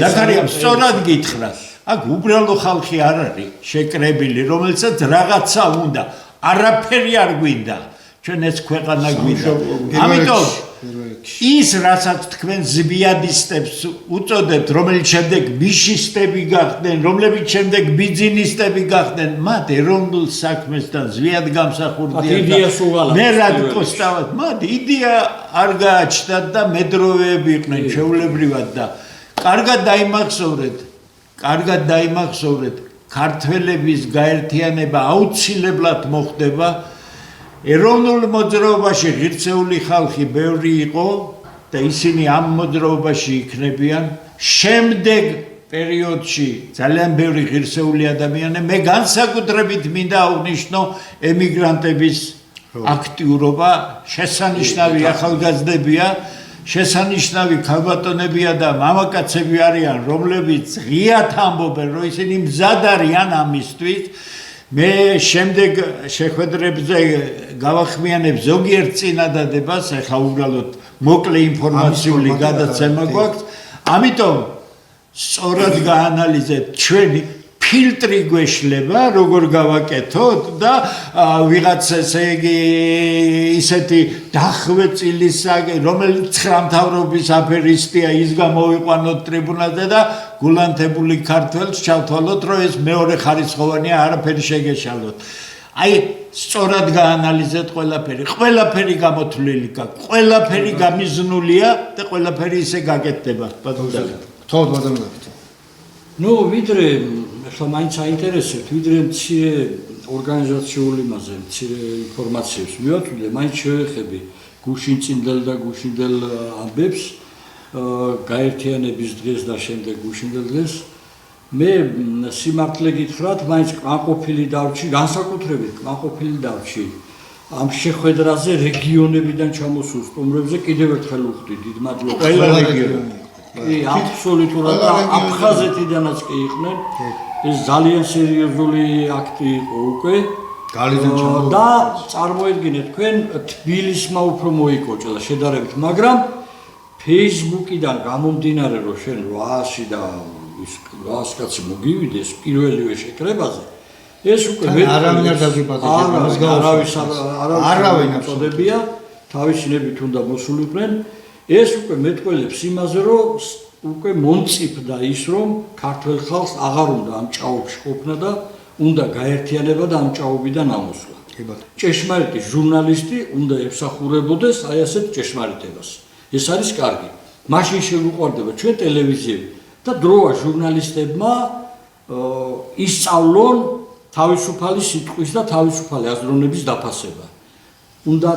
ზაქარიამ სწორად გითხრა აქ უბრალო ხალხი არ არის შეკრებილი რომელსაც რაღაცა უნდა არაფერი არ გვინდა ჩვენ ეს ქვეყანა გვინდა ამიტომ ის რასაც თქვენ ზვიადისტებს უწოდებთ რომელიც შემდეგ ბიშისტები გახდნენ რომლებიც შემდეგ ბიძინისტები გახდნენ მათ ეროვნულ საქმესთან ზვიად გამსახურდიან მე რადკოსტავად მათ იდეა არ გააჩნდათ და მედროვეები იყვნენ ჩვეულებრივად და კარგად დაიმახსოვრეთ კარგად დაიმახსოვრეთ, ქართველების გაერთიანება აუცილებლად მოხდება. ეროვნულ მოძრაობაში ღირსეული ხალხი ბევრი იყო და ისინი ამ მოძრაობაში იქნებიან. შემდეგ პერიოდში ძალიან ბევრი ღირსეული ადამიანი, მე განსაკუთრებით მინდა აღვნიშნო ემიგრანტების აქტიურობა, შესანიშნავი ახალგაზრდებია, შესანიშნავი ქალბატონებია და მამაკაცები არიან, რომლებიც ღიად ამბობენ, რომ ისინი მზად არიან ამისთვის. მე შემდეგ შეხვედრებზე გავახმიანებ ზოგიერთ წინადადებას, ეხლა უბრალოდ მოკლე ინფორმაციული გადაცემა გვაქვს. ამიტომ სწორად გაანალიზეთ ჩვენი ფილტრი გვეშლება, როგორ გავაკეთოთ და ვიღაც ესე იგი ისეთი დახვეწილი რომელიც ცხრამთავრობის აფერისტია, ის გამოვიყვანოთ ტრიბუნალზე და გულანთებული ქართველს ჩავთვალოთ, რომ ეს მეორე ხარისხოვანია, არაფერი შეგეშალოთ. აი, სწორად გაანალიზეთ ყველაფერი. ყველაფერი გამოთვლილი გაქვს, ყველაფერი გამიზნულია და ყველაფერი ისე გაკეთდება. თქო ბატონო. ნუ ვიდრე ახლა მაინც აინტერესებთ, ვიდრე მცირე ორგანიზაციული მასზე, მცირე ინფორმაციებს მივაწვდე, მაინც შევეხები გუშინწინდელ და გუშინდელ ამბებს, გაერთიანების დღეს და შემდეგ გუშინდელ დღეს. მე სიმართლე გითხრათ, მაინც კმაყოფილი დავრჩი, განსაკუთრებით კმაყოფილი დავრჩი ამ შეხვედრაზე რეგიონებიდან ჩამოსულ სტუმრებზე კიდევ ერთხელ ვუხდი, დიდ მადლობას. ყველა რეგიონი. აბსოლუტურად აფხაზეთიდანაც კი იყვნენ. ეს ძალიან სერიოზული აქტი იყო უკვე. და წარმოედგინეთ, თქვენ თბილისმა უფრო მოიკოჭა შედარებით, მაგრამ Facebook-იდან გამომდინარე, რომ შენ 800 და 800 კაცი მოგივიდეს პირველივე შეკრებაზე, ეს უკვე არავინ არ დაგვიბაძებს, არავინ წოდებია, თავისინებით უნდა მოსულიყვნენ. ეს უკვე მეტყველებს იმაზე, რომ უკვე მომწიფდა ის, რომ ქართველ ხალხს აღარ უნდა ამ ჭაობში ყოფნა და უნდა გაერთიანება და ამ ჭაობიდან ამოსვლა. ჭეშმარიტი ჟურნალისტი უნდა ემსახურებოდეს აი ასეთ ჭეშმარიტებას. ეს არის კარგი. მაშინ შეგვიყვარდება ჩვენ ტელევიზიები და დროა ჟურნალისტებმა ისწავლონ თავისუფალი სიტყვის და თავისუფალი აზროვნების დაფასება. უნდა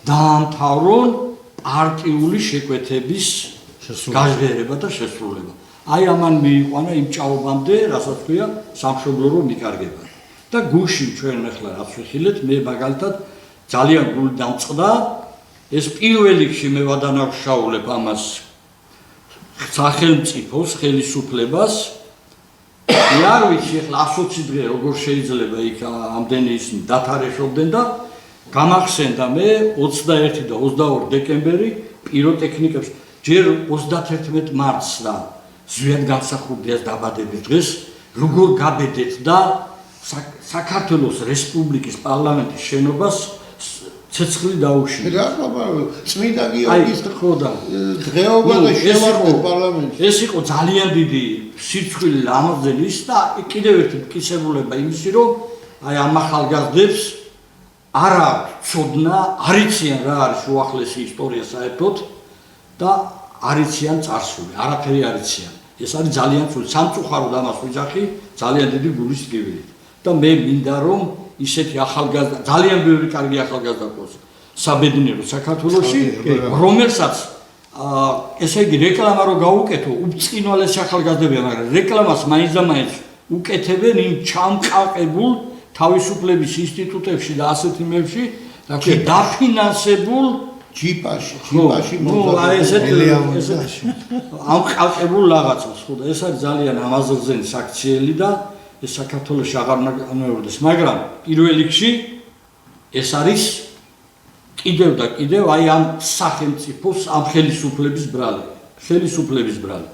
დაამთავრონ პარტიული შეკვეთების გაჟღერება და შესრულება. აი ამან მიიყვანა იმ ჭაობამდე, რასაც ქვია სამშობლო რომ მიკარგება. და გუშინ ჩვენ ახლა რაც ვიხილეთ, მე მაგალითად ძალიან გული დამწყდა, ეს პირველ რიგში მე ვადანაშაულებ ამას სახელმწიფოს ხელისუფლებას. მე არ ვიცი ახლა 120 დღე როგორ შეიძლება იქ ამდენი ისინი დათარეშობდნენ და გამახსენდა მე 21 და 22 დეკემბერი პიროტექნიკებს ჯერ 31 მარტს და ზვიად გამსახურდიას დაბადების დღეს როგორ გაბედეთ და საქართველოს რესპუბლიკის პარლამენტის შენობას ცეცხლი დაუშვია. რა ხომ წმინდა გიორგის დღეობა და შევარდეთ პარლამენტში. ეს იყო ძალიან დიდი სირცხვილი ამაზელის და კიდევ ერთი მტკიცებულება იმისი, რომ აი ამ ახალგაზრდებს არა ცოდნა, არიციან რა არის უახლესი ისტორია საერთოდ და არიციან წარსული, არაფერი არიციან. ეს არის ძალიან ცუდ, სამწუხაროდ ამას ვიძახი ძალიან დიდი გულის ტკივილი. და მე მინდა რომ ისეთი ახალგაზრდა, ძალიან ბევრი კარგი ახალგაზრდა ყავს საბედნიერო საქართველოში, რომელსაც ესე იგი რეკლამა რო გაუკეთო, უბრწყინვალეს ახალგაზრდებია, მაგრამ რეკლამას მაინც და მაინც უკეთებენ იმ ჩამყაყებულ თავისუფლების ინსტიტუტებში და ასეთ იმებში, რათა დაფინანსებულ ჯიპაში ამ ყალყებულ რაღაცას, ხო და ეს არის ძალიან ამაზრზენი საქციელი და ეს საქართველოში აღარ განმეორდეს, მაგრამ პირველ რიგში ეს არის კიდევ და კიდევ აი ამ სახელმწიფოს ამ ხელისუფლების ბრალი.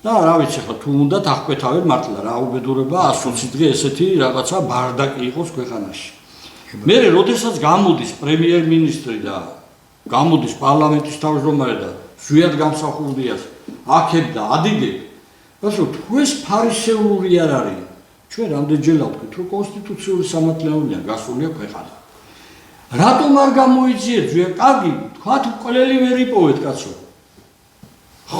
და რა ვიცი ხა თუ უნდა აღკვეთავენ მართლა რა უბედურება 120 დღე ესეთი რაღაცა ბარდაკი იყოს ქვეყანაში. მე როდესაც გამოდის პრემიერ-მინისტრი და გამოდის პარლამენტის თავმჯდომარე და ზვიად გამსახურდიას აქებ და ადიდებ, ასე თუ ეს ფარისეულური არ არის, ჩვენ რამდენჯერ ვთქვით, რომ კონსტიტუციური სამართლებია გასულია ქვეყანა. რატომ არ გამოიძიეთ ზვიად? კარგი, თქვათ მკვლელი ვერ იპოვეთ კაცო.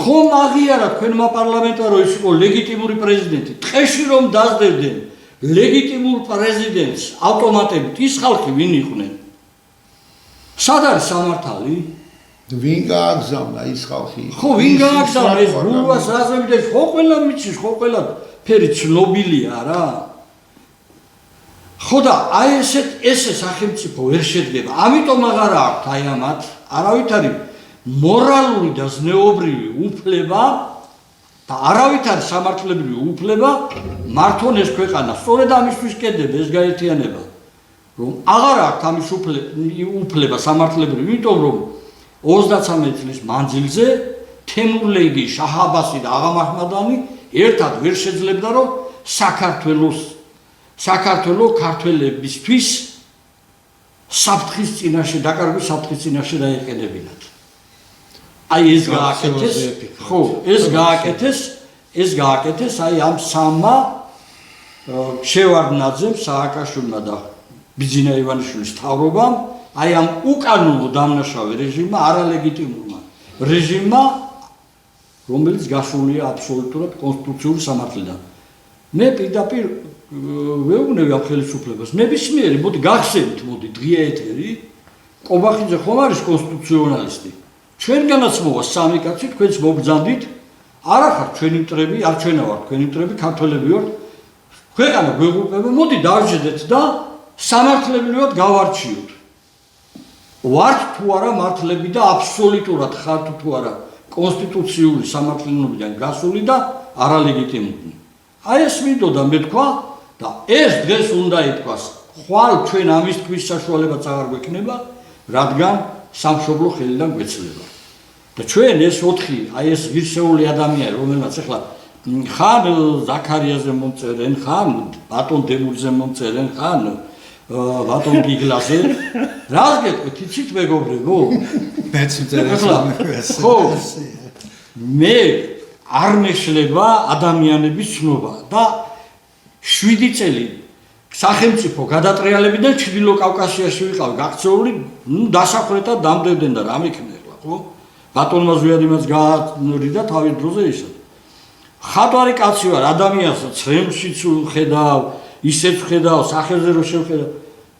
ხომ აღიარა თქვენმა პარლამენტმა რომ ის იყო ლეგიტიმური პრეზიდენტი. ტყეში რომ დაძდებდნენ ლეგიტიმურ პრეზიდენტს ავტომატებით ის ხალხი ვინ იყვნენ? სად არის სამართალი? ვინ გააგზავნა ის ხალხი? ხო, ვინ გააგზავნა ეს გულვას აზრები და ხო ყველა მიცის, ხო ყველა ფერი ცნობილია რა. ხო და აი ესე სახელმწიფო ვერ შედგება. ამიტომ აღარ აქვს აი ამათ არავითარი მორალური და ზნეობრივი უფლება და არავითარი სამართლებრივი უფლება მართონ ეს ქვეყანა. სწორედ ამისთვის კეთდება ეს გაერთიანება. რომ აღარ აქვს ამის უფლება სამართლებრივი, იმიტომ რომ 33 წლის მანძილზე თემურლენგი, შაჰ აბასი და აღა მაჰმადანი ერთად ვერ შეძლებდა რომ საქართველოს ქართველებისთვის საფრთხის წინაშე დაკარგვის საფრთხის წინაშე დაეყენებინათ. აი ეს გააკეთეს, ხო, ეს გააკეთეს აი ამ სამმა შევარდნაძემ, სააკაშვილმა და ბიძინა ივანიშვილის მთავრობამ, აი ამ უკანონო დამნაშავე რეჟიმმა, არალეგიტიმურმა რეჟიმმა, რომელიც გასულია აბსოლუტურად კონსტიტუციური სამართლიდან. მე პირდაპირ ვეუბნები ამ ხელისუფლებას, ნებისმიერი, მოდი გახსენით, მოდი დღია ეთერი, ყობახიძე ხომ არის კონსტიტუციონალისტი. ჩვენგანაც მოვა სამი კაცი, თქვენც მოგბრძანდით, არა ხართ ჩვენი მტრები, არ ჩვენა ვართ თქვენი მტრები, ქართველები ვართ. ქვეყანა გვეღუპება, მოდი დავждეთ და სამართლებრივად გავარჩიოთ. ვართ თუ არა მართლები და აბსოლუტურად ხართ თუ არა კონსტიტუციური სამართლებიდან გასული და არალეგიტიმური. აი ეს მინდოდა მეთქვა და ეს დღეს უნდა ითქვას. ხვალ ჩვენ ამის თქვის საშუალებაც აღარ გვექნება, რადგან სამშობლო ხელიდან გვეცლება. და ჩვენ ეს 4 აი ეს ღირსეული ადამიანები, რომელმაც ახლა ხან ზაქარიაზე მომწერენ, ხან ბატონ დემურიზე მომწერენ, ხან ბატონ გიგლაზე, რას გეტყვით, იცით მეგობრებო? მეც მწერეს. ხო, მე არ მეშლება ადამიანების ცნობა და 7 წელი სახელმწიფო გადატრიალებიდან ჩრდილო კავკასიაში ვიყავ გაქცეული, დასახრეთად დამდებდნენ და რა მექნა ახლა, ხო? ბატონმა ზვიადიმაც გაარიდა თავის დროზე ისა. ხატვარი კაცი ვარ, ადამიანს ცრემლშიც ხედავ, ისეც ხედავ, სახელზე რო შევხედავ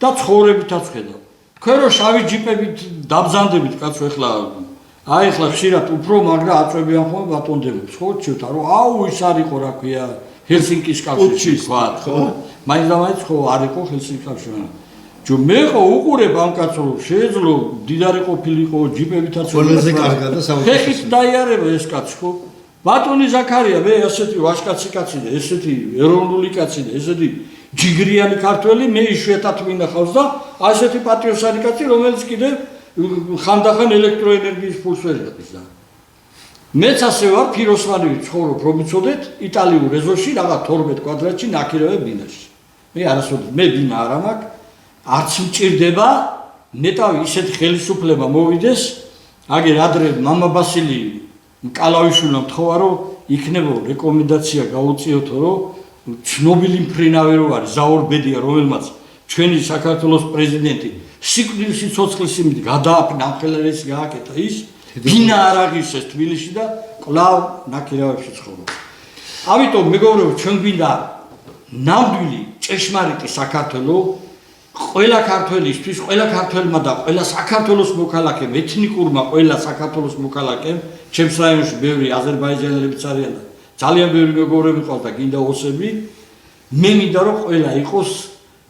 და ცხოვრებითაც ხედავ. თქვენ რო შავი ჯიპებით დაბზანდებით კაცო ახლა აი ახლა ხშირად უფრო მაგრა აწვევიან ხოლმე ბატონ დემურს, ხო, ჩევთა რომ აუ ის არ იყო რა ქვია ჰელსინკის კავშირი თქვა, ხო? მაინც და მაინც ხო არ იყო ჰელსინკის კავშირი. ჯო მე ხო უყურებ ამ კაცო შეეძლო დიდარი ყოფილიყო ჯიპებითაც ყველაზე კარგად და საუბრობ. ფეხით დაიარება ეს კაცი ხო? ბატონი ზაქარია მე ესეთი ვაჟკაცი კაცი და ესეთი ეროვნული კაცი და ესეთი ჯიგრიანი ქართველი მე იშვიათად მინახავს და ასეთი პატრიოტი კაცი რომელიც კიდე ხანდახან ელექტროენერგიის ფულს ვერ იღებს და მეც ასე ვარ ფიროსმანივი ცხოვრობ რომ იცოდეთ იტალიურ ეზოში რაღაც 12 კვადრატში ნაკირავე ბინაში მე არასოდეს მე ბინა არ მაქვს არც მჭირდება ნეტავი ისეთ ხელისუფლება მოვიდეს აგერ ადრე მამა ბასილი კალავიშვილმა მთხოვა რომ იქნებო რეკომენდაცია გაუწიოთო რომ ცნობილი მფრინავი რო არის ზაურ ბედია რომელმაც ჩვენი საქართველოს პრეზიდენტი სიკვდილის სიცოცხლის იმით გადააფნახელერეს გააკეთა ის ბინა არ აღიშეს თბილისში და კვლავ ნაკირავებში ცხოვრობს. ამიტომ მეგობრებო ჩვენ გვინდა ნამდვილი ჭეშმარიტი საქართველო ყველა ქართველისთვის, ყველა ქართველმა და ყველა საქართველოს მოქალაქემ, ეთნიკურმა ყველა საქართველოს მოქალაქემ, ჩემს რაიონში ბევრი აზერბაიჯანელებიც არიან და ძალიან ბევრი მეგობრები ყავს და გინდა ოსები, მე მინდა რომ ყველა იყოს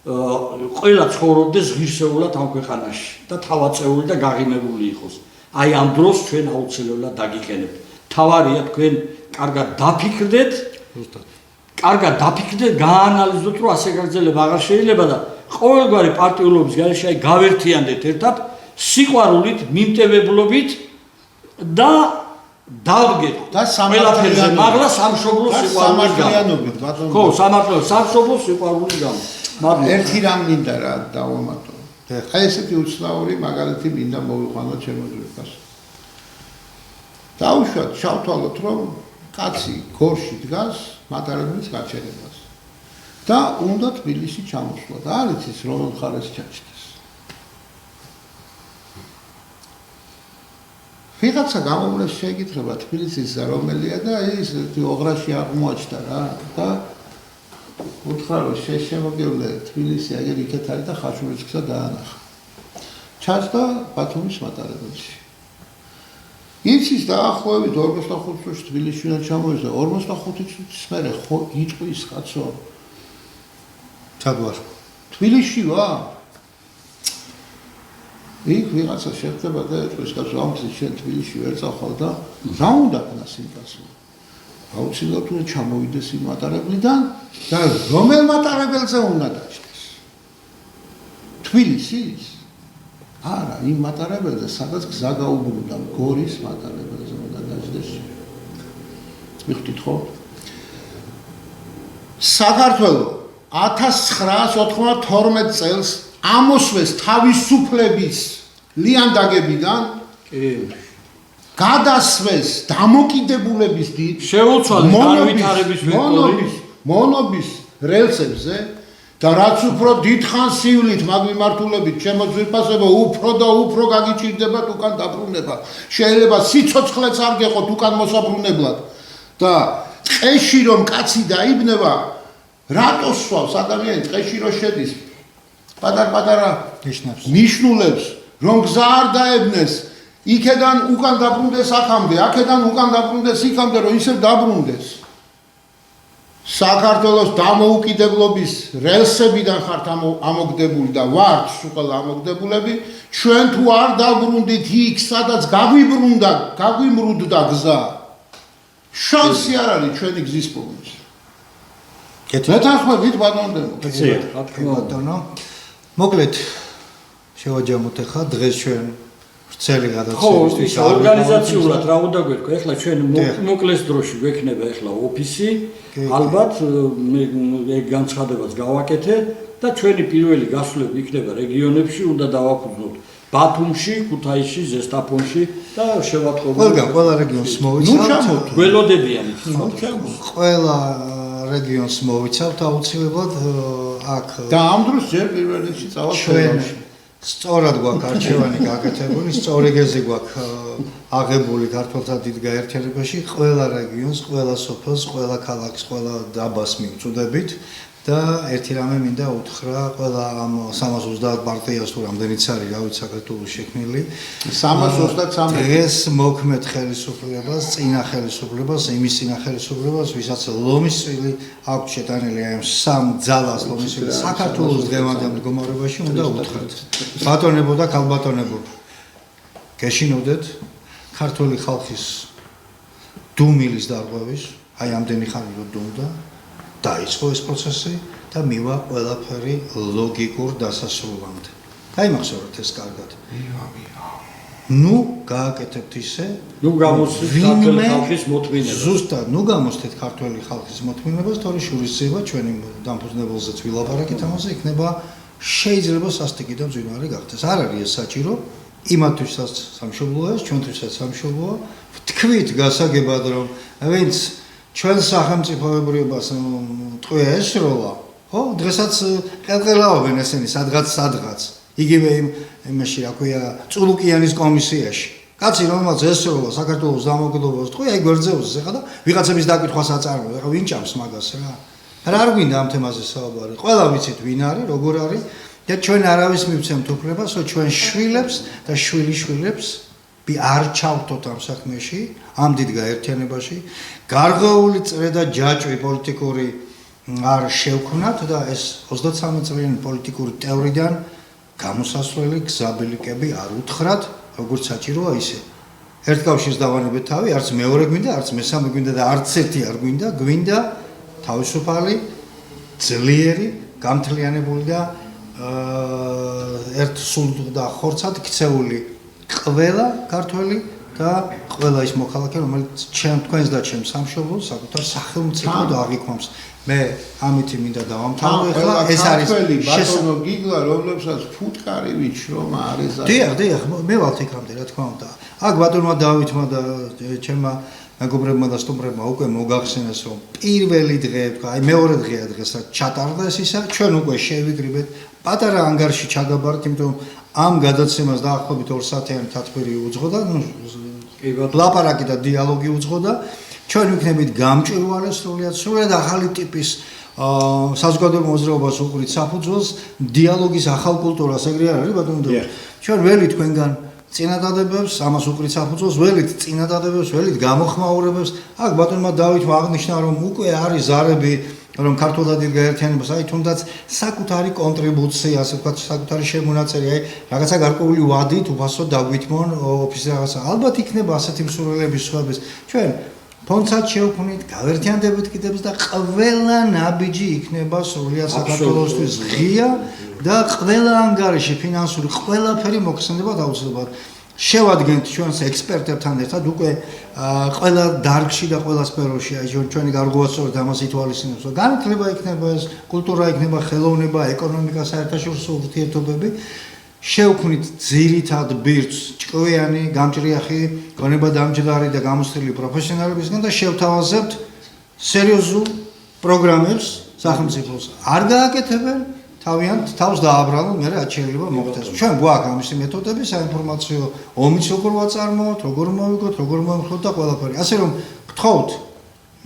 ყველა ცხოვრობდეს ღირსეულად ამ ქვეყანაში და თავაწეული და გაღიმებული იყოს. აი ამ დროს ჩვენ აუცილებლად დაგიყენებთ. თავარია თქვენ კარგად დაფიქრდეთ, გაანალიზოთ რომ ასე გაგრძელება აღარ შეიძლება და ყოველგვარი პარტიულობის გარეშე აი გავერთიანდეთ ერთად სიყვარულით, მიმტევებლობით და დავდგეთ და ყველაფერზე, მაგრამ სამშობლოს სიყვარულით სამართლიანობით ბატონო. ხო, სამშობლოს სიყვარულით გამო. ერთი რამ მინდა რა დავამატო. აი ესეთი უცნაური მაგალითი მინდა მოვიყვანო ჩემო ძვირფას. დაუშვათ, შავთვალოთ რომ კაცი გორში დგას მატარებლის გაჩერებას. და უნდა თბილისში ჩამოსვლა და არ იცის რომელ მხარეს ჩაჭდეს. ვიღაცა გამოვლეს შეკითხება თბილისის რომელია და ის ოღრაში აღმოაჩნდა რა და უთხრა რომ შემოგევლე თბილისი აგერ იქეთ არის და ხაშურის გზა დაანახა. ჩაჭდა ბათუმის მატარებელში. იცის დაახლოებით 45 წუთში თბილისში უნდა ჩამოეცა 45 წუთის მერე ხო იტყვის კაცო. ჩად ვარ. თბილისში ვარ. იქ ვიღაცა შეხვდება და ეტყვის კაცო ამის შენ თბილისში ვერ წახვალ და რა უნდა ქნას იმ კაცო. აუცილებლად უნდა ჩამოვიდეს იმ მატარებლიდან და რომელ მატარებელზე უნდა დაჭდეს? თბილისის? არა, იმ მატარებელზე, სადაც გზა გაუბრუნდა, გორის მატარებელზე უნდა დაჭდეს. მიხვდით ხო? საქართველოს 1992 წელს ამოსვეს თავისუფლების ლიანდაგებიდან გადასვეს დამოკიდებულების შეუცვალეს განვითარების ვექტორი მონობის რელსებზე და რაც უფრო დიდხანს სივლით მაგმიმართულებით ჩემო ძვირფასებო უფრო და უფრო გაგიჭირდებათ უკან დაბრუნება შეიძლება სიცოცხლეც არ გეყოთ უკან მოსაბრუნებლად და ტყეში რომ კაცი დაიბნება რატო სვავს ადამიანი ტყეში რომ შედის პატარ-პატარა ნიშნულებს რომ გზა არ დაებნეს იქედან უკან დაბრუნდეს აქამდე, აქედან უკან დაბრუნდეს იქამდე, რომ ისევ დაბრუნდეს. საქართველოს დამოუკიდებლობის რელსებიდან ხართ ამოგდებული და ვართ სულ ამოგდებულები, ჩვენ თუ არ დაბრუნდით იქ, სადაც გაგვიმრუდდა გზა. შანსი არ არის ჩვენი გზის პრობლემის. მეთანხმებით ბატონო. ბატონო. მოკლედ შევაჯამოთ ახლა დღეს ჩვენ ვრცელი გადაცემისთვის ორგანიზაციულად რა უნდა გვეთქვა? ეხლა ჩვენ მოკლეს დროში გვექნება ეხლა ოფისი, ალბათ მე განცხადებაც გავაკეთე და ჩვენი პირველი გასვლები იქნება რეგიონებში, უნდა დავაფუძნოთ ბათუმში, ქუთაისში, ზესტაფონში და შევატყობინოთ. ყველა რეგიონს მოვიცავთ. გველოდებიან. ყველა რეგიონს მოვიცავთ აუცილებლად აქ და ამ დროს ჯერ პირველ რიგში წავალ ჩვენ სწორად გვაქვს არჩევანი გაკეთებული, სწორი გეზი გვაქვს აღებული ქართულთა დიდ გაერთიანებაში, ყველა რეგიონს, ყველა სოფელს, ყველა ქალაქს, ყველა დაბას მივწოდებით და ერთი რამე მინდა უთხრა, ყველა ამ 330 პარტიას თუ რამდენიც არის, რა ვიცი, საქართველოს შექმნილი 333 დღეს მოქმედ ხელისუფლებას, წინა ხელისუფლებას, იმის წინა ხელისუფლებას, ვისაც ლომისწილი აქვს შეტანილი აი ამ სამ ძალას ლომისწილი საქართველოს დღევანდელ მდგომარეობაში უნდა უთხრათ. ბატონებო და ქალბატონებო, გეშინოდეთ ქართული ხალხის დუმილის დარღვევის, აი ამდენი ხანი რომ დუმდა დაიწყო ეს პროცესი და მივა ყველაფერი ლოგიკურ დასასრულამდე. გაიმახსოვროთ ეს კარგად. ნუ გააკეთებთ ისე, ნუ გამოსცეთ ქართული ხალხის მოთმინებას. ზუსტად, ნუ გამოსცეთ ქართული ხალხის მოთმინებას, თორე შურისძიება ჩვენი დამფუძნებელზეც ვილაპარაკეთ ამაზე, იქნება შეიძლება სასტიკი და მძვინვარი გახდეს. არ არის ეს საჭირო, იმათვისაც სამშობლოა, ჩვენთვისაც სამშობლოა. ვთქვით გასაგებად, რომ ვინც ჩვენ სახელმწიფოებრიობას ტყვია ესროლა, ხო? დღესაც ყელყელაობენ ესენი სადღაც. იგივე იმაში, რა ქვია, წულუკიანის კომისიაში. კაცი რომელსაც ესროლა საქართველოს დამოუკიდებლობას ტყვია, ეგ გვერძეულს ეხა და ვიღაცების დაკითხვას აწარმოებს. ეხა ვინ ჭამს მაგას რა? რა არ გვინდა ამ თემაზე საუბარი. ყველა ვიცით ვინ არის, როგორ არის და ჩვენ არავის მივცემთ უფლებას, რომ ჩვენ შვილებს და შვილიშვილებს არ ჩავთოთ ამ საქმეში, ამ დიდ გაერთიანებაში. გარღვეული წრე და ჯაჭვი პოლიტიკური არ შევქმნათ და ეს 23 წლიანი პოლიტიკური ტეორიდან გამოსასვლელი გზაბილიკები არ უთხრათ, როგორც საჭიროა ისე. ერთ კავშირს დავანებეთ თავი, არც მეორე გვინდა, არც მესამე გვინდა და არც ერთი არ გვინდა, გვინდა თავისუფალი, ძლიერი, გამთლიანებული და ერთ სულ და ხორცად ქცეული ყველა ქართველი და ყველა ის მოქალაქე, რომელიც თქვენს და ჩემს სამშობლოს საკუთარ სახელმწიფოდ აღიქვამს. მე ამით მინდა დავამთავრო. ეხლა ეს არის ბატონო გიგლა, რომლებსაც ფუტკარი ვიჩრომა არის. დიახ, მე ვალთ იქამდე, რა თქმა უნდა. აქ ბატონმა დავითმა და ჩემმა მეგობრებმა და სტუმრებმა უკვე მოგახსენეს, რომ პირველი დღე, აი მეორე დღეა დღეს რაც ჩატარდა ეს ისა, ჩვენ უკვე შევიკრიბეთ პატარა ანგარში ჩაგაბართ, იმიტომ ამ გადაცემას დაახლოებით 2 საათიანი თათბირი უძღოდა, ლაპარაკი და დიალოგი უძღოდა. ჩვენ ვიქნებით გამჭვირვალე სრულიად ახალი ტიპის საზოგადოებრივ მოძრაობას უყურით საფუძველს, დიალოგის ახალ კულტურას, ეგრე არ არის ბატონო? ჩვენ ველი თქვენგან წინადადებებს, ამას უყურით საფუძველს, ველით წინადადებებს, ველით გამოხმაურებებს. აქ ბატონმა დავითმა აღნიშნა, რომ უკვე არის ზარები, რომ ქართულად იდგა ერთიანებას, აი თუნდაც საკუთარი კონტრიბუცია, ასე ვთქვათ, საკუთარი შემონაწერი, აი რაღაცა გარკვეული ვადით უფასოდ დაგვითმონ ოფისზე რაღაცა. ალბათ იქნება ასეთი მსურველების სხვების. ჩვენ ფონდსაც შევქმნით, გავერთიანდებით კიდევაც და ყველა ნაბიჯი იქნება სრულიად საქართველოსთვის ღია და ყველა ანგარიში ფინანსური ყველაფერი მოხსენდება აუცილებლად. შევადგენთ ჩვენს ექსპერტებთან ერთად უკვე ყველა დარგში და ყველა სფეროში, აი ჩვენი გარკვეულწორად ამას ითვალისწინებს, რომ განათლება იქნება ეს, კულტურა იქნება, ხელოვნება, ეკონომიკა, საერთაშორისო ურთიერთობები. შევქმნით ძირითად ბირთვს ჭკვიანი, გამჭრიახი, გონება დამჯდარი და გამოცდილი პროფესიონალებისგან და შევთავაზებთ სერიოზულ პროგრამებს სახელმწიფოს. არ გააკეთებენ, თავიანთ თავს დააბრალონ, მე რაც შეიძლება მოხდეს. ჩვენ გვაქვს ამისი მეთოდები, საინფორმაციო ომიც როგორ ვაწარმოოთ, როგორ მოვიგოთ, როგორ მოვხდოთ და ყველაფერი. ასე რომ გთხოვთ,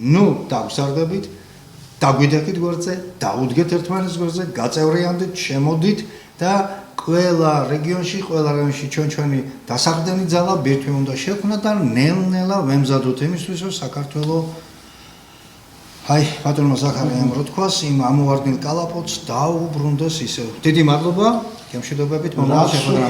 ნუ დავგზარდებით, დაგვიდექით გვერდზე, დაუდგეთ ერთმანეთის გვერდზე, გაწევრიანდით, შემოდით და ყველა რეგიონში, ყველა რაიონში ჩვენი დასახდენი ძალა ბირთვი უნდა შევქმნათ და ნელ-ნელა ვემზადოთ იმისთვის, რომ საქართველოს აი, ბატონო ზაქარიამ რო თქვას, იმ ამოვარდნილ კალაპოტს დაუბრუნდეს ისევ. დიდი მადლობა, გემშვიდობებით, მომავალ შეხვედრაზე.